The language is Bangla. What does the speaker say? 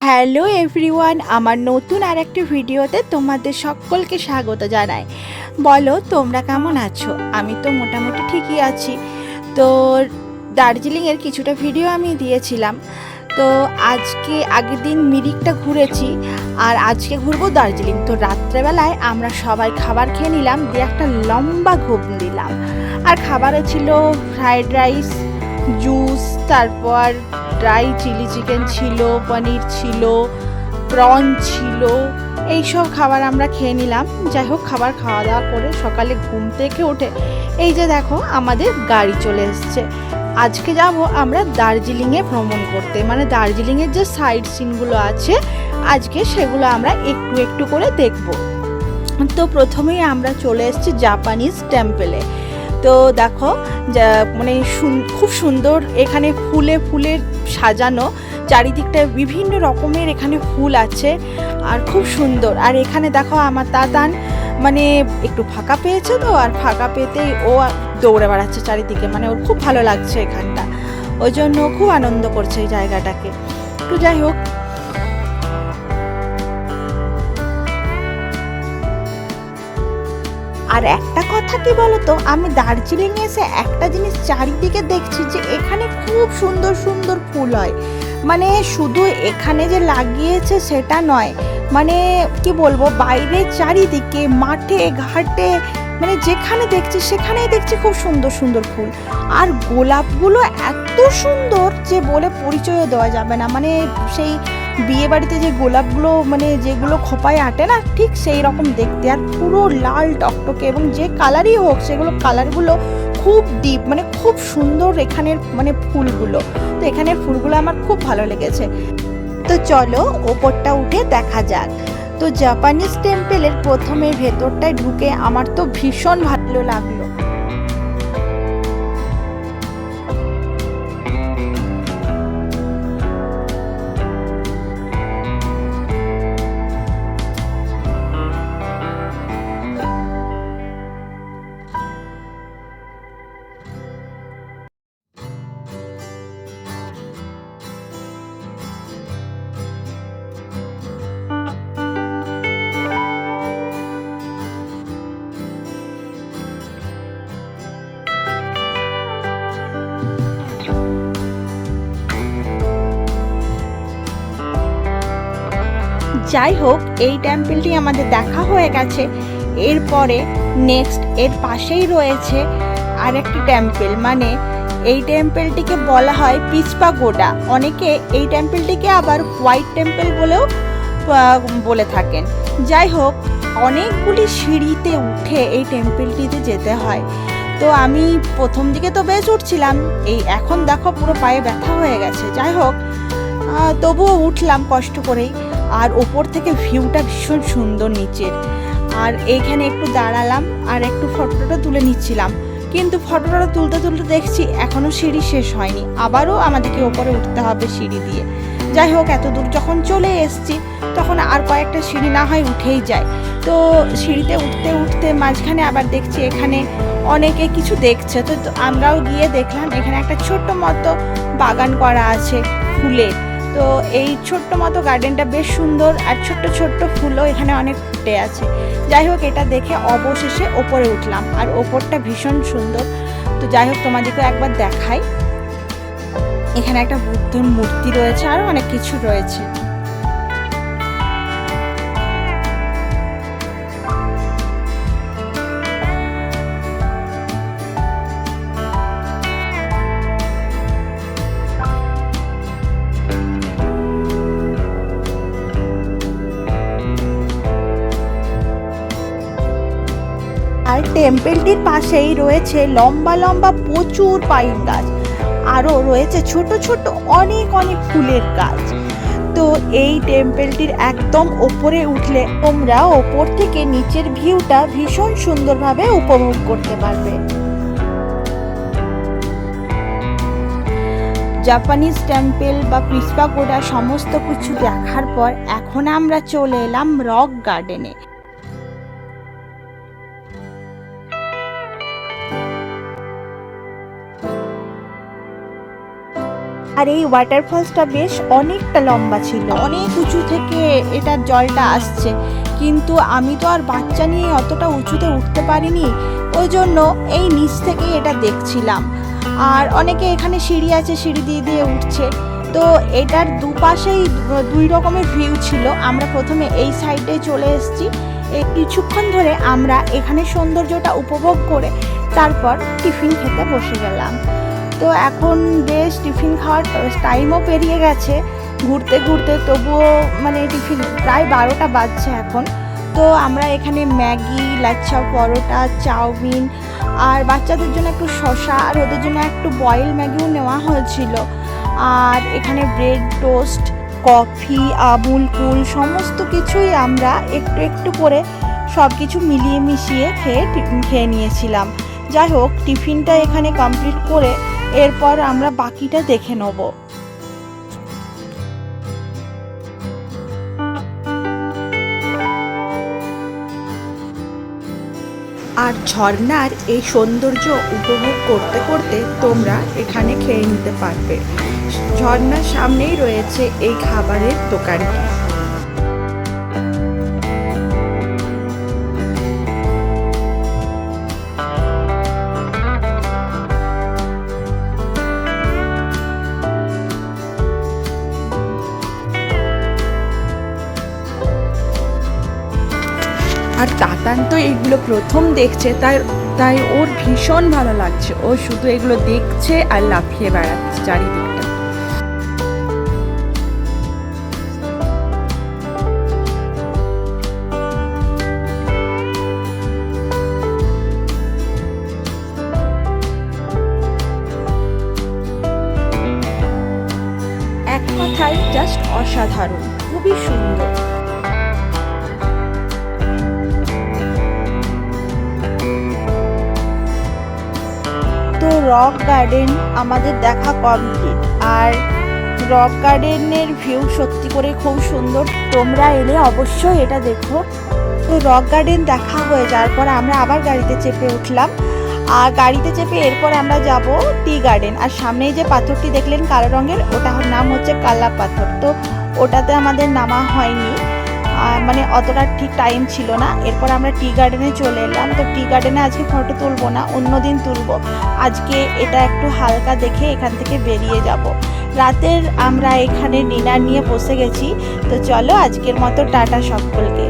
হ্যালো এভরিওয়ান, আমার নতুন আর একটা ভিডিওতে তোমাদের সকলকে স্বাগত জানাই। বলো তোমরা কেমন আছো? আমি তো মোটামুটি ঠিকই আছি। তো দার্জিলিংয়ের কিছুটা ভিডিও আমি দিয়েছিলাম। তো আজকে আগের দিন মিরিকটা ঘুরেছি আর আজকে ঘুরবো দার্জিলিং। তো রাত্রেবেলায় আমরা সবাই খাবার খেয়ে নিলাম, দিয়ে একটা লম্বা ঘুম দিলাম। আর খাবারে ছিল ফ্রাইড রাইস, জুস, তারপর ড্রাই চিলি চিকেন ছিল, পনির ছিল, প্রন ছিল। এইসব খাবার আমরা খেয়ে নিলাম। যাই হোক, খাবার খাওয়া দাওয়া করে সকালে ঘুম থেকে উঠে এই যে দেখো আমাদের গাড়ি চলে এসছে। আজকে যাব আমরা দার্জিলিংয়ে ভ্রমণ করতে, মানে দার্জিলিংয়ের যে সাইড সিনগুলো আছে আজকে সেগুলো আমরা একটু একটু করে দেখব। তো প্রথমেই আমরা চলে এসেছি জাপানিজ টেম্পলে। তো দেখো মানে খুব সুন্দর, এখানে ফুলে ফুলে সাজানো, চারিদিকটা বিভিন্ন রকমের এখানে ফুল আছে আর খুব সুন্দর। আর এখানে দেখো আমার দাদান মানে একটু ফাঁকা পেয়েছে, তো আর ফাঁকা পেতেই ও দৌড়ে বেড়াচ্ছে চারিদিকে, মানে ওর খুব ভালো লাগছে এখানটা, ওই জন্য খুব আনন্দ করছে এই জায়গাটাকে। তো যাই হোক, আর একটা কথা কি বলতো, আমি দার্জিলিং এসে একটা জিনিস চারিদিকে দেখছি যে এখানে খুব সুন্দর সুন্দর ফুল হয়। মানে শুধু এখানে যে লাগিয়েছে সেটা নয়, মানে কি বলবো, বাইরে চারিদিকে মাঠে ঘাটে মানে যেখানে দেখছি সেখানেই দেখছি খুব সুন্দর সুন্দর ফুল। আর গোলাপগুলো এত সুন্দর যে বলে পরিচয়ও দেওয়া যাবে না। মানে সেই বিয়ে বাড়িতে যে গোলাপগুলো মানে যেগুলো খোপায় আটে না, ঠিক সেই রকম দেখতে, আর পুরো লাল টকটকে, এবং যে কালারই হোক সেগুলো কালারগুলো খুব ডিপ, মানে খুব সুন্দর এখানের মানে ফুলগুলো। তো এখানের ফুলগুলো আমার খুব ভালো লেগেছে। তো চলো ওপরটা উঠে দেখা যাক। তো জাপানিজ টেম্পেলের প্রথমে ভেতরটায় ঢুকে আমার তো ভীষণ ভালো লাগলো। যাই হোক, এই টেম্পলটি আমাদের দেখা হয়ে গেছে। এরপরে নেক্সট এর পাশেই রয়েছে আর একটি টেম্পল, মানে এই টেম্পলটিকে বলা হয় পিছপা গোডা। অনেকে এই টেম্পলটিকে আবার হোয়াইট টেম্পল বলেও বলে থাকেন। যাই হোক, অনেকগুলি সিঁড়িতে উঠে এই টেম্পলটিতে যেতে হয়। তো আমি প্রথম দিকে তো বেশ উঠছিলাম, এই এখন দেখো পুরো পায়ে ব্যথা হয়ে গেছে। যাই হোক, তবুও উঠলাম কষ্ট করেই। আর ওপর থেকে ভিউটা ভীষণ সুন্দর নিচের। আর এইখানে একটু দাঁড়ালাম আর একটু ফটোটা তুলে নিচ্ছিলাম, কিন্তু ফটোটা তুলতে তুলতে দেখছি এখনও সিঁড়ি শেষ হয়নি, আবারও আমাদেরকে ওপরে উঠতে হবে সিঁড়ি দিয়ে। যাই হোক, এত দূর যখন চলে এসছি তখন আর কয়েকটা সিঁড়ি না হয় উঠেই যায়। তো সিঁড়িতে উঠতে উঠতে মাঝখানে আবার দেখছি এখানে অনেকে কিছু দেখছে। তো আমরাও গিয়ে দেখলাম এখানে একটা ছোট্ট মতো বাগান করা আছে ফুলের। তো এই ছোট্ট মতো গার্ডেনটা বেশ সুন্দর, আর ছোট্ট ছোট্ট ফুলও এখানে অনেক ফুটে আছে। যাই হোক, এটা দেখে অবশেষে ওপরে উঠলাম, আর ওপরটা ভীষণ সুন্দর। তো যাই হোক, তোমাদেরকে একবার দেখাই। এখানে একটা বুদ্ধের মূর্তি রয়েছে, আরও অনেক কিছু রয়েছে। আর টেম্পলটির পাশেই রয়েছে লম্বা লম্বা প্রচুর পাইন গাছ, আরও রয়েছে ছোট ছোট অনেক অনেক ফুলের গাছ। তো এই টেম্পলটির একদম ওপরে উঠলে তোমরা ওপর থেকে নিচের ভিউটা ভীষণ সুন্দরভাবে উপভোগ করতে পারবে। জাপানিজ টেম্পল বা পিছপা গোডা সমস্ত কিছু দেখার পর এখন আমরা চলে এলাম রক গার্ডেনে। আর এই ওয়াটারফলসটা বেশ অনেকটা লম্বা ছিল, অনেক উঁচু থেকে এটার জলটা আসছে, কিন্তু আমি তো আর বাচ্চা নিয়ে অতটা উঁচুতে উঠতে পারিনি, ওই জন্য এই নিচ থেকে এটা দেখছিলাম। আর অনেকে এখানে সিঁড়ি আছে, সিঁড়ি দিয়ে দিয়ে উঠছে। তো এটার দুপাশেই দুই রকমের ভিউ ছিল। আমরা প্রথমে এই সাইডে চলে এসেছি, কিছুক্ষণ ধরে আমরা এখানে সৌন্দর্যটা উপভোগ করে তারপর টিফিন খেতে বসে গেলাম। তো এখন বেশ টিফিন খাওয়ার টাইমও পেরিয়ে গেছে ঘুরতে ঘুরতে, তবুও মানে টিফিন প্রায় 12টা বাজছে এখন। তো আমরা এখানে ম্যাগি, লাচ্ছা পরোটা, চাউমিন আর বাচ্চাদের জন্য একটু শসা আর ওদের জন্য একটু বয়েল ম্যাগিও নেওয়া হয়েছিল। আর এখানে ব্রেড টোস্ট, কফি, আমুল কুল সমস্ত কিছুই আমরা একটু একটু করে সব কিছু মিলিয়ে মিশিয়ে খেয়ে নিয়েছিলাম। যাই হোক, টিফিনটা এখানে কমপ্লিট করে এরপর আমরা বাকিটা দেখে নেব। আর ঝর্ণার এই সৌন্দর্য উপভোগ করতে করতে তোমরা এখানে খেয়ে নিতে পারবে। ঝর্ণার সামনেই রয়েছে এই খাবারের দোকানটি। আর তাতান তো এগুলো প্রথম দেখছে, তাই ওর ভীষণ ভালো লাগছে। ও শুধু এগুলো দেখছে আর লাফিয়ে বেড়াচ্ছে চারিদিকটা। এক কথায় জাস্ট অসাধারণ, খুবই সুন্দর। তো রক গার্ডেন আমাদের দেখা কমপ্লিট। আর রক গার্ডেনের ভিউ সত্যি করে খুব সুন্দর, তোমরা এলে অবশ্যই এটা দেখো। তো রক গার্ডেন দেখা হয়ে যাওয়ার পর আমরা আবার গাড়িতে চেপে উঠলাম। আর গাড়িতে চেপে এরপর আমরা যাব টি গার্ডেন। আর সামনেই যে পাথরটি দেখলেন কালো রঙের, ওটার নাম হচ্ছে কালা পাথর। তো ওটাতে আমাদের নামা হয়নি, মানে অতটা ঠিক টাইম ছিল না। এরপর আমরা টি গার্ডেনে চলে এলাম। তো টি গার্ডেনে আজকে ফটো তুলবো না, অন্যদিন তুলবো। আজকে এটা একটু হালকা দেখে এখান থেকে বেরিয়ে যাব। রাতের আমরা এখানে ডিনার নিয়ে বসে গেছি। তো চলো আজকের মতো টাটা সকলকে।